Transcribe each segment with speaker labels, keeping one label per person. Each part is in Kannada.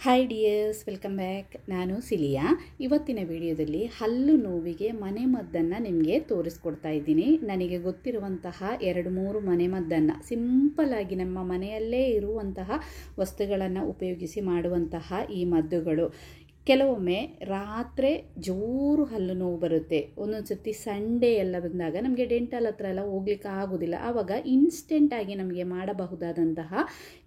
Speaker 1: Hi dears, welcome back. ನಾನು ಸಿಲಿಯಾ. ಇವತ್ತಿನ ವಿಡಿಯೋದಲ್ಲಿ ಹಲ್ಲು ನೋವಿಗೆ ಮನೆಮದ್ದನ್ನು ನಿಮಗೆ ತೋರಿಸ್ಕೊಡ್ತಾ ಇದ್ದೀನಿ. ನನಗೆ ಗೊತ್ತಿರುವಂತಹ 2-3 ಮನೆಮದ್ದನ್ನು ಸಿಂಪಲ್ಲಾಗಿ ನಮ್ಮ ಮನೆಯಲ್ಲೇ ಇರುವಂತಹ ವಸ್ತುಗಳನ್ನು ಉಪಯೋಗಿಸಿ ಮಾಡುವಂತಹ ಈ ಮದ್ದುಗಳು. ಕೆಲವೊಮ್ಮೆ ರಾತ್ರಿ ಜೋರು ಹಲ್ಲು ನೋವು ಬರುತ್ತೆ. ಒಂದೊಂದು ಸರ್ತಿ ಸಂಡೇ ಎಲ್ಲ ಬಂದಾಗ ನಮಗೆ ಡೆಂಟಲ್ ಹತ್ರ ಎಲ್ಲ ಹೋಗ್ಲಿಕ್ಕೆ ಆಗೋದಿಲ್ಲ. ಆವಾಗ ಇನ್ಸ್ಟೆಂಟಾಗಿ ನಮಗೆ ಮಾಡಬಹುದಾದಂತಹ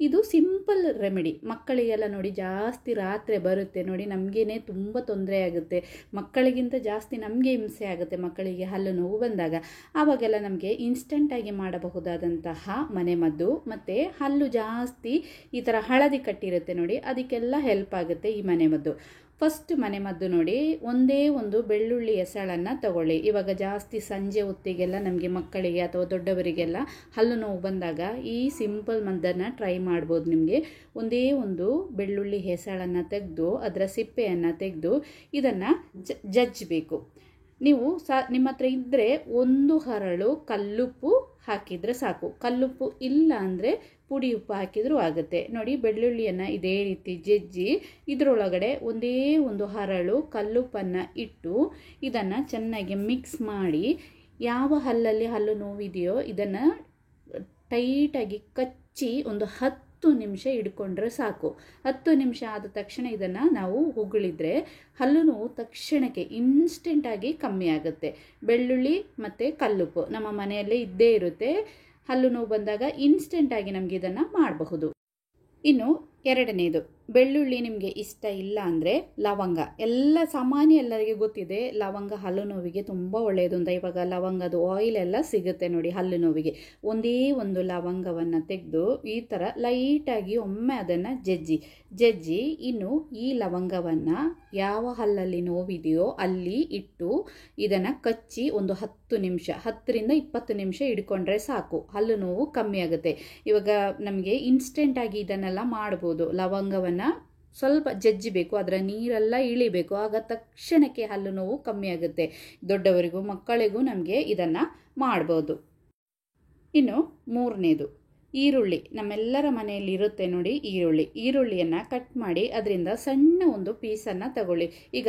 Speaker 1: ಇದು ಸಿಂಪಲ್ ರೆಮಿಡಿ. ಮಕ್ಕಳಿಗೆಲ್ಲ ನೋಡಿ ಜಾಸ್ತಿ ರಾತ್ರಿ ಬರುತ್ತೆ ನೋಡಿ, ನಮಗೇನೆ ತುಂಬ ತೊಂದರೆ ಆಗುತ್ತೆ. ಮಕ್ಕಳಿಗಿಂತ ಜಾಸ್ತಿ ನಮಗೆ ಹಿಂಸೆ ಆಗುತ್ತೆ ಮಕ್ಕಳಿಗೆ ಹಲ್ಲು ನೋವು ಬಂದಾಗ. ಆವಾಗೆಲ್ಲ ನಮಗೆ ಇನ್ಸ್ಟೆಂಟಾಗಿ ಮಾಡಬಹುದಾದಂತಹ ಮನೆಮದ್ದು ಮತ್ತು ಹಲ್ಲು ಜಾಸ್ತಿ ಈ ಥರ ಹಳದಿ ಕಟ್ಟಿರುತ್ತೆ ನೋಡಿ, ಅದಕ್ಕೆಲ್ಲ ಹೆಲ್ಪ್ ಆಗುತ್ತೆ ಈ ಮನೆಮದ್ದು. ಫಸ್ಟ್ ಮನೆಮದ್ದು ನೋಡಿ, ಒಂದೇ ಒಂದು ಬೆಳ್ಳುಳ್ಳಿ ಎಸಳನ್ನು ತಗೊಳ್ಳಿ. ಇವಾಗ ಜಾಸ್ತಿ ಸಂಜೆ ಹೊತ್ತಿಗೆಲ್ಲ ನಮಗೆ ಮಕ್ಕಳಿಗೆ ಅಥವಾ ದೊಡ್ಡವರಿಗೆಲ್ಲ ಹಲ್ಲು ನೋವು ಬಂದಾಗ ಈ ಸಿಂಪಲ್ ಮದ್ದನ್ನು ಟ್ರೈ ಮಾಡ್ಬೋದು. ನಿಮಗೆ ಒಂದೇ ಒಂದು ಬೆಳ್ಳುಳ್ಳಿ ಎಸಳನ್ನು ತೆಗೆದು ಅದರ ಸಿಪ್ಪೆಯನ್ನು ತೆಗೆದು ಇದನ್ನು ಜಜ್ಜಬೇಕು. ನೀವು ನಿಮ್ಮ ಹತ್ರ ಇದ್ದರೆ 1 ಹರಳು ಕಲ್ಲುಪ್ಪು ಹಾಕಿದರೆ ಸಾಕು. ಕಲ್ಲುಪ್ಪು ಇಲ್ಲ ಅಂದರೆ ಪುಡಿ ಉಪ್ಪು ಹಾಕಿದರೂ ಆಗುತ್ತೆ. ನೋಡಿ, ಬೆಳ್ಳುಳ್ಳಿಯನ್ನು ಇದೇ ರೀತಿ ಜಜ್ಜಿ ಇದರೊಳಗಡೆ ಒಂದೇ ಒಂದು ಹರಳು ಕಲ್ಲುಪ್ಪನ್ನು ಇಟ್ಟು ಇದನ್ನು ಚೆನ್ನಾಗಿ ಮಿಕ್ಸ್ ಮಾಡಿ, ಯಾವ ಹಲ್ಲಲ್ಲಿ ಹಲ್ಲು ನೋವಿದೆಯೋ ಇದನ್ನು ಟೈಟಾಗಿ ಕಚ್ಚಿ ಒಂದು 10 ನಿಮಿಷ ಇಟ್ಕೊಂಡ್ರೆ ಸಾಕು. 10 ನಿಮಿಷ ಆದ ತಕ್ಷಣ ಇದನ್ನು ನಾವು ಉಗುಳಿದ್ರೆ ಹಲ್ಲು ನೋವು ತಕ್ಷಣಕ್ಕೆ ಇನ್ಸ್ಟೆಂಟಾಗಿ ಕಮ್ಮಿ ಆಗುತ್ತೆ. ಬೆಳ್ಳುಳ್ಳಿ ಮತ್ತು ಕಲ್ಲುಪ್ಪು ನಮ್ಮ ಮನೆಯಲ್ಲೇ ಇದ್ದೇ ಇರುತ್ತೆ. ಹಲ್ಲು ನೋವು ಬಂದಾಗ ಇನ್ಸ್ಟೆಂಟಾಗಿ ನಮಗೆ ಇದನ್ನು ಮಾಡಬಹುದು. ಇನ್ನು ಎರಡನೇದು, ಬೆಳ್ಳುಳ್ಳಿ ನಿಮಗೆ ಇಷ್ಟ ಇಲ್ಲ ಅಂದರೆ ಲವಂಗ. ಸಾಮಾನ್ಯ ಎಲ್ಲರಿಗೆ ಗೊತ್ತಿದೆ ಲವಂಗ ಹಲ್ಲು ನೋವಿಗೆ ತುಂಬ ಒಳ್ಳೆಯದು ಅಂತ. ಇವಾಗ ಲವಂಗದ ಆಯಿಲ್ ಎಲ್ಲ ಸಿಗುತ್ತೆ ನೋಡಿ ಹಲ್ಲು ನೋವಿಗೆ. ಒಂದೇ ಒಂದು ಲವಂಗವನ್ನು ತೆಗೆದು ಈ ಥರ ಲೈಟಾಗಿ ಒಮ್ಮೆ ಅದನ್ನು ಜಜ್ಜಿ ಇನ್ನು ಈ ಲವಂಗವನ್ನು ಯಾವ ಹಲ್ಲಲ್ಲಿ ನೋವಿದೆಯೋ ಅಲ್ಲಿ ಇಟ್ಟು ಇದನ್ನು ಕಚ್ಚಿ ಒಂದು 10 ನಿಮಿಷ 10ರಿಂದ 20 ನಿಮಿಷ ಇಟ್ಕೊಂಡ್ರೆ ಸಾಕು, ಹಲ್ಲು ನೋವು ಕಮ್ಮಿ ಆಗುತ್ತೆ. ಇವಾಗ ನಮಗೆ ಇನ್ಸ್ಟೆಂಟಾಗಿ ಇದನ್ನೆಲ್ಲ ಮಾಡ್ಬೋದು. ಲವಂಗವನ್ನು ಸ್ವಲ್ಪ ಜಜ್ಜಬೇಕು, ಅದರ ನೀರೆಲ್ಲ ಇಳಿಬೇಕು, ಆಗ ತಕ್ಷಣಕ್ಕೆ ಹಲ್ಲು ನೋವು ಕಮ್ಮಿ ಆಗುತ್ತೆ. ದೊಡ್ಡವರಿಗೂ ಮಕ್ಕಳಿಗೂ ನಮಗೆ ಇದನ್ನು ಮಾಡ್ಬೋದು. ಇನ್ನು ಮೂರನೇದು, ಈರುಳ್ಳಿ. ನಮ್ಮೆಲ್ಲರ ಮನೆಯಲ್ಲಿ ಇರುತ್ತೆ ನೋಡಿ ಈರುಳ್ಳಿಯನ್ನು ಕಟ್ ಮಾಡಿ ಅದರಿಂದ ಸಣ್ಣ ಒಂದು ಪೀಸನ್ನು ತಗೊಳ್ಳಿ. ಈಗ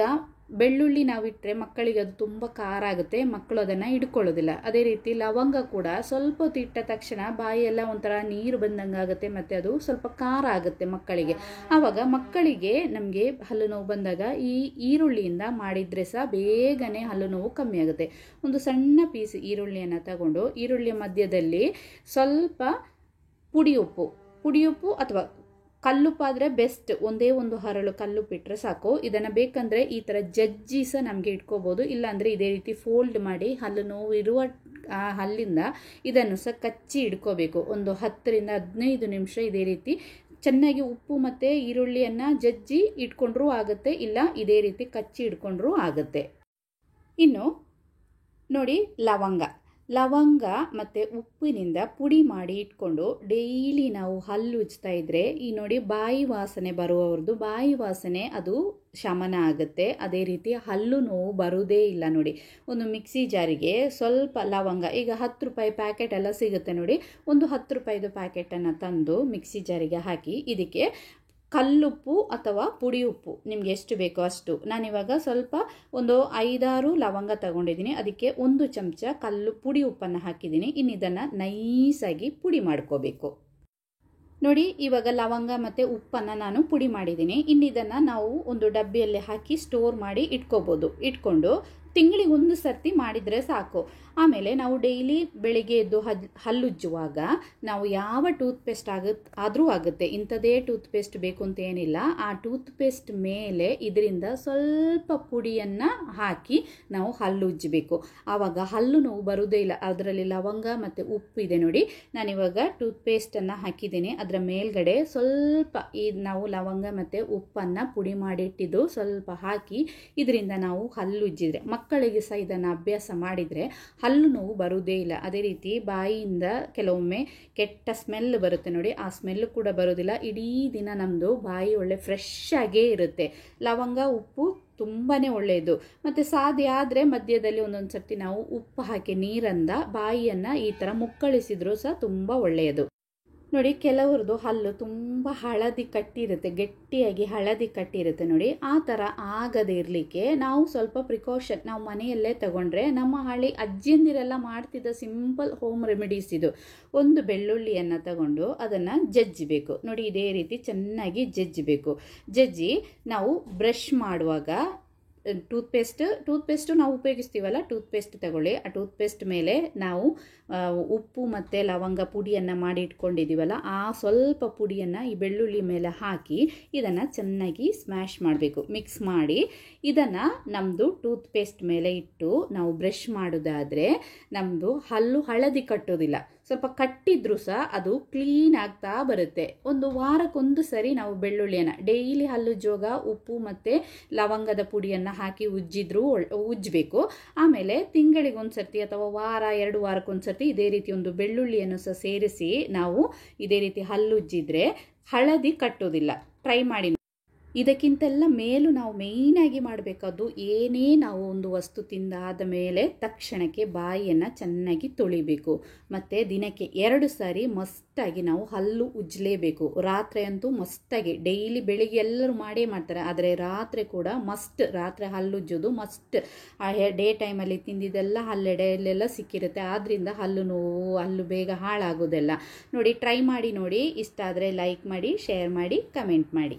Speaker 1: ಬೆಳ್ಳುಳ್ಳಿ ನಾವಿಟ್ಟರೆ ಮಕ್ಕಳಿಗೆ ಅದು ತುಂಬ ಖಾರ ಆಗುತ್ತೆ, ಮಕ್ಕಳು ಅದನ್ನು ಹಿಡ್ಕೊಳ್ಳೋದಿಲ್ಲ. ಅದೇ ರೀತಿ ಲವಂಗ ಕೂಡ ಸ್ವಲ್ಪ ಹೊತ್ತು ಇಟ್ಟ ತಕ್ಷಣ ಬಾಯಿಯೆಲ್ಲ ಒಂಥರ ನೀರು ಬಂದಂಗೆ ಆಗುತ್ತೆ ಮತ್ತು ಅದು ಸ್ವಲ್ಪ ಖಾರ ಆಗುತ್ತೆ ಮಕ್ಕಳಿಗೆ. ಆವಾಗ ಮಕ್ಕಳಿಗೆ ನಮಗೆ ಹಲ್ಲು ನೋವು ಬಂದಾಗ ಈ ಈರುಳ್ಳಿಯಿಂದ ಮಾಡಿದರೆ ಸಹ ಬೇಗನೆ ಹಲ್ಲು ನೋವು ಕಮ್ಮಿ ಆಗುತ್ತೆ. ಒಂದು ಸಣ್ಣ ಪೀಸ್ ಈರುಳ್ಳಿಯನ್ನು ತಗೊಂಡು ಈರುಳ್ಳಿಯ ಮಧ್ಯದಲ್ಲಿ ಸ್ವಲ್ಪ ಪುಡಿ ಉಪ್ಪು ಅಥವಾ ಕಲ್ಲುಪ್ಪಾದರೆ ಬೆಸ್ಟ್. ಒಂದೇ ಒಂದು ಹರಳು ಕಲ್ಲುಪ್ಪಿಟ್ಟರೆ ಸಾಕು. ಇದನ್ನು ಬೇಕಂದರೆ ಈ ಥರ ಜಜ್ಜಿ ಸಹ ನಮಗೆ ಇಟ್ಕೋಬೋದು. ಇಲ್ಲಾಂದರೆ ಇದೇ ರೀತಿ ಫೋಲ್ಡ್ ಮಾಡಿ ಹಲ್ಲು ನೋವು ಇರುವ ಹಲ್ಲಿಂದ ಇದನ್ನು ಸಹ ಕಚ್ಚಿ ಇಟ್ಕೋಬೇಕು. ಒಂದು 10ರಿಂದ 15 ನಿಮಿಷ ಇದೇ ರೀತಿ ಚೆನ್ನಾಗಿ ಉಪ್ಪು ಮತ್ತು ಈರುಳ್ಳಿಯನ್ನು ಜಜ್ಜಿ ಇಟ್ಕೊಂಡ್ರೂ ಆಗುತ್ತೆ, ಇಲ್ಲ ಇದೇ ರೀತಿ ಕಚ್ಚಿ ಇಟ್ಕೊಂಡ್ರೂ ಆಗುತ್ತೆ. ಇನ್ನು ನೋಡಿ, ಲವಂಗ ಮತ್ತು ಉಪ್ಪಿನಿಂದ ಪುಡಿ ಮಾಡಿ ಇಟ್ಕೊಂಡು ಡೈಲಿ ನಾವು ಹಲ್ಲು ಉಜ್ತಾ ಇದ್ದರೆ ಈ ನೋಡಿ ಬಾಯಿ ವಾಸನೆ ಬರುವವ್ರದ್ದು ಬಾಯಿ ವಾಸನೆ ಅದು ಶಮನ ಆಗುತ್ತೆ. ಅದೇ ರೀತಿ ಹಲ್ಲು ನೋವು ಬರುವುದೇ ಇಲ್ಲ ನೋಡಿ. ಒಂದು ಮಿಕ್ಸಿ ಜಾರಿಗೆ ಸ್ವಲ್ಪ ಲವಂಗ, ಈಗ 10 ರೂಪಾಯಿ ಪ್ಯಾಕೆಟ್ ಎಲ್ಲ ಸಿಗುತ್ತೆ ನೋಡಿ, ಒಂದು 10 ರೂಪಾಯಿದು ಪ್ಯಾಕೆಟನ್ನು ತಂದು ಮಿಕ್ಸಿ ಜಾರಿಗೆ ಹಾಕಿ ಇದಕ್ಕೆ ಕಲ್ಲುಪ್ಪು ಅಥವಾ ಪುಡಿ ಉಪ್ಪು ನಿಮ್ಗೆ ಎಷ್ಟು ಬೇಕೋ ಅಷ್ಟು. ನಾನಿವಾಗ ಸ್ವಲ್ಪ ಒಂದು 5-6 ಲವಂಗ ತಗೊಂಡಿದ್ದೀನಿ, ಅದಕ್ಕೆ 1 ಚಮಚ ಪುಡಿ ಉಪ್ಪನ್ನು ಹಾಕಿದ್ದೀನಿ. ಇನ್ನು ಇದನ್ನು ನೈಸಾಗಿ ಪುಡಿ ಮಾಡ್ಕೋಬೇಕು ನೋಡಿ. ಇವಾಗ ಲವಂಗ ಮತ್ತು ಉಪ್ಪನ್ನು ನಾನು ಪುಡಿ ಮಾಡಿದ್ದೀನಿ. ಇನ್ನು ಇದನ್ನು ನಾವು ಒಂದು ಡಬ್ಬಿಯಲ್ಲಿ ಹಾಕಿ ಸ್ಟೋರ್ ಮಾಡಿ ಇಟ್ಕೊಂಡು ತಿಂಗಳಿಗೆ 1 ಸರ್ತಿ ಮಾಡಿದರೆ ಸಾಕು. ಆಮೇಲೆ ನಾವು ಡೈಲಿ ಬೆಳಿಗ್ಗೆ ಎದ್ದು ಹಲ್ಲುಜ್ಜುವಾಗ ನಾವು ಯಾವ ಟೂತ್ಪೇಸ್ಟ್ ಆದರೂ ಆಗುತ್ತೆ, ಇಂಥದೇ ಟೂತ್ಪೇಸ್ಟ್ ಬೇಕು ಅಂತ ಏನಿಲ್ಲ. ಆ ಟೂತ್ಪೇಸ್ಟ್ ಮೇಲೆ ಇದರಿಂದ ಸ್ವಲ್ಪ ಪುಡಿಯನ್ನು ಹಾಕಿ ನಾವು ಹಲ್ಲುಜ್ಜಬೇಕು. ಆವಾಗ ಹಲ್ಲು ನೋವು ಬರುವುದೇ ಇಲ್ಲ. ಅದರಲ್ಲಿ ಲವಂಗ ಮತ್ತು ಉಪ್ಪು ಇದೆ ನೋಡಿ. ನಾನಿವಾಗ ಟೂತ್ಪೇಸ್ಟನ್ನು ಹಾಕಿದ್ದೀನಿ, ಅದರ ಮೇಲ್ಗಡೆ ಸ್ವಲ್ಪ ನಾವು ಲವಂಗ ಮತ್ತು ಉಪ್ಪನ್ನು ಪುಡಿ ಮಾಡಿಟ್ಟಿದ್ದು ಸ್ವಲ್ಪ ಹಾಕಿ ಇದರಿಂದ ನಾವು ಹಲ್ಲುಜ್ಜಿದ್ರೆ, ಮಕ್ಕಳಿಗೆ ಸಹ ಇದನ್ನು ಅಭ್ಯಾಸ ಮಾಡಿದರೆ ಹಲ್ಲು ನೋವು ಬರುವುದೇ ಇಲ್ಲ. ಅದೇ ರೀತಿ ಬಾಯಿಯಿಂದ ಕೆಲವೊಮ್ಮೆ ಕೆಟ್ಟ ಸ್ಮೆಲ್ ಬರುತ್ತೆ ನೋಡಿ, ಆ ಸ್ಮೆಲ್ ಕೂಡ ಬರೋದಿಲ್ಲ. ಇಡೀ ದಿನ ನಮ್ಮದು ಬಾಯಿ ಒಳ್ಳೆ ಫ್ರೆಶ್ ಆಗೇ ಇರುತ್ತೆ. ಲವಂಗ ಉಪ್ಪು ತುಂಬಾ ಒಳ್ಳೆಯದು. ಮತ್ತು ಸಾಧ್ಯ ಆದರೆ ಮಧ್ಯದಲ್ಲಿ ಒಂದೊಂದು ಸರ್ತಿ ನಾವು ಉಪ್ಪು ಹಾಕಿ ನೀರಿಂದ ಬಾಯಿಯನ್ನು ಈ ಥರ ಮುಕ್ಕಳಿಸಿದ್ರೂ ಸಹ ತುಂಬ ಒಳ್ಳೆಯದು. ನೋಡಿ ಕೆಲವ್ರದ್ದು ಹಲ್ಲು ತುಂಬ ಹಳದಿ ಕಟ್ಟಿರುತ್ತೆ, ಗಟ್ಟಿಯಾಗಿ ಹಳದಿ ಕಟ್ಟಿರುತ್ತೆ ನೋಡಿ. ಆ ಥರ ಆಗದೇ ಇರಲಿಕ್ಕೆ ನಾವು ಸ್ವಲ್ಪ ಪ್ರಿಕಾಷನ್ ನಾವು ಮನೆಯಲ್ಲೇ ತಗೊಂಡ್ರೆ, ನಮ್ಮ ಹಳ್ಳಿ ಅಜ್ಜಿಯಂದಿರೆಲ್ಲ ಮಾಡ್ತಿದ್ದ ಸಿಂಪಲ್ ಹೋಮ್ ರೆಮಿಡೀಸ್ ಇದು. ಒಂದು ಬೆಳ್ಳುಳ್ಳಿಯನ್ನು ತಗೊಂಡು ಅದನ್ನು ಜಜ್ಜಬೇಕು ನೋಡಿ, ಇದೇ ರೀತಿ ಚೆನ್ನಾಗಿ ಜಜ್ಜಬೇಕು. ಜಜ್ಜಿ ನಾವು ಬ್ರಷ್ ಮಾಡುವಾಗ ಟೂತ್ಪೇಸ್ಟು ನಾವು ಉಪಯೋಗಿಸ್ತೀವಲ್ಲ, ಟೂತ್ಪೇಸ್ಟ್ ತಗೊಳ್ಳಿ. ಆ ಟೂತ್ಪೇಸ್ಟ್ ಮೇಲೆ ನಾವು ಉಪ್ಪು ಮತ್ತು ಲವಂಗ ಪುಡಿಯನ್ನು ಮಾಡಿ ಇಟ್ಕೊಂಡಿದ್ದೀವಲ್ಲ, ಆ ಸ್ವಲ್ಪ ಪುಡಿಯನ್ನು ಈ ಬೆಳ್ಳುಳ್ಳಿ ಮೇಲೆ ಹಾಕಿ ಇದನ್ನು ಚೆನ್ನಾಗಿ ಸ್ಮ್ಯಾಶ್ ಮಾಡಬೇಕು, ಮಿಕ್ಸ್ ಮಾಡಿ ಇದನ್ನು ನಮ್ಮದು ಟೂತ್ಪೇಸ್ಟ್ ಮೇಲೆ ಇಟ್ಟು ನಾವು ಬ್ರಷ್ ಮಾಡೋದಾದರೆ ನಮ್ಮದು ಹಲ್ಲು ಹಳದಿ ಕಟ್ಟೋದಿಲ್ಲ. ಸ್ವಲ್ಪ ಕಟ್ಟಿದ್ರೂ ಸಹ ಅದು ಕ್ಲೀನ್ ಆಗ್ತಾ ಬರುತ್ತೆ. ಒಂದು ವಾರಕ್ಕೊಂದು ಸರಿ ನಾವು ಬೆಳ್ಳುಳ್ಳಿಯನ್ನು ಡೈಲಿ ಹಲ್ಲು ಜೋಗ ಉಪ್ಪು ಮತ್ತು ಲವಂಗದ ಪುಡಿಯನ್ನು ಹಾಕಿ ಉಜ್ಜಬೇಕು. ಆಮೇಲೆ ತಿಂಗಳಿಗೊಂದು ಸರ್ತಿ ಅಥವಾ ವಾರ 2 ವಾರಕ್ಕೊಂದು ಸರ್ತಿ ಇದೇ ರೀತಿ ಒಂದು ಬೆಳ್ಳುಳ್ಳಿಯನ್ನು ಸಹ ಸೇರಿಸಿ ನಾವು ಇದೇ ರೀತಿ ಹಲ್ಲುಜ್ಜಿದ್ರೆ ಹಳದಿ ಕಟ್ಟೋದಿಲ್ಲ. ಟ್ರೈ ಮಾಡಿ. ಇದಕ್ಕಿಂತೆಲ್ಲ ಮೇಲೂ ನಾವು ಮೇಯ್ನಾಗಿ ಮಾಡಬೇಕಾದ್ದು, ಏನೇ ನಾವು ಒಂದು ವಸ್ತು ತಿಂದಾದ ಮೇಲೆ ತಕ್ಷಣಕ್ಕೆ ಬಾಯಿಯನ್ನು ಚೆನ್ನಾಗಿ ತೊಳಿಬೇಕು. ಮತ್ತು ದಿನಕ್ಕೆ 2 ಸಾರಿ ಮಸ್ತಾಗಿ ನಾವು ಹಲ್ಲು ಉಜ್ಜಲೇಬೇಕು. ರಾತ್ರಿ ಅಂತೂ ಮಸ್ತಾಗಿ, ಡೈಲಿ ಬೆಳಿಗ್ಗೆ ಎಲ್ಲರೂ ಮಾಡೇ ಮಾಡ್ತಾರೆ, ಆದರೆ ರಾತ್ರಿ ಕೂಡ ಮಸ್ಟ್, ರಾತ್ರಿ ಹಲ್ಲುಜ್ಜೋದು ಮಸ್ಟ್. ಡೇ ಟೈಮಲ್ಲಿ ತಿಂದಿದ್ದೆಲ್ಲ ಹಲ್ಲೆಡೆಯಲ್ಲೆಲ್ಲ ಸಿಕ್ಕಿರುತ್ತೆ, ಆದ್ದರಿಂದ ಹಲ್ಲು ನೋವು, ಹಲ್ಲು ಬೇಗ ಹಾಳಾಗೋದೆಲ್ಲ ನೋಡಿ. ಟ್ರೈ ಮಾಡಿ ನೋಡಿ. ಇಷ್ಟ ಆದರೆ ಲೈಕ್ ಮಾಡಿ, ಶೇರ್ ಮಾಡಿ, ಕಮೆಂಟ್ ಮಾಡಿ.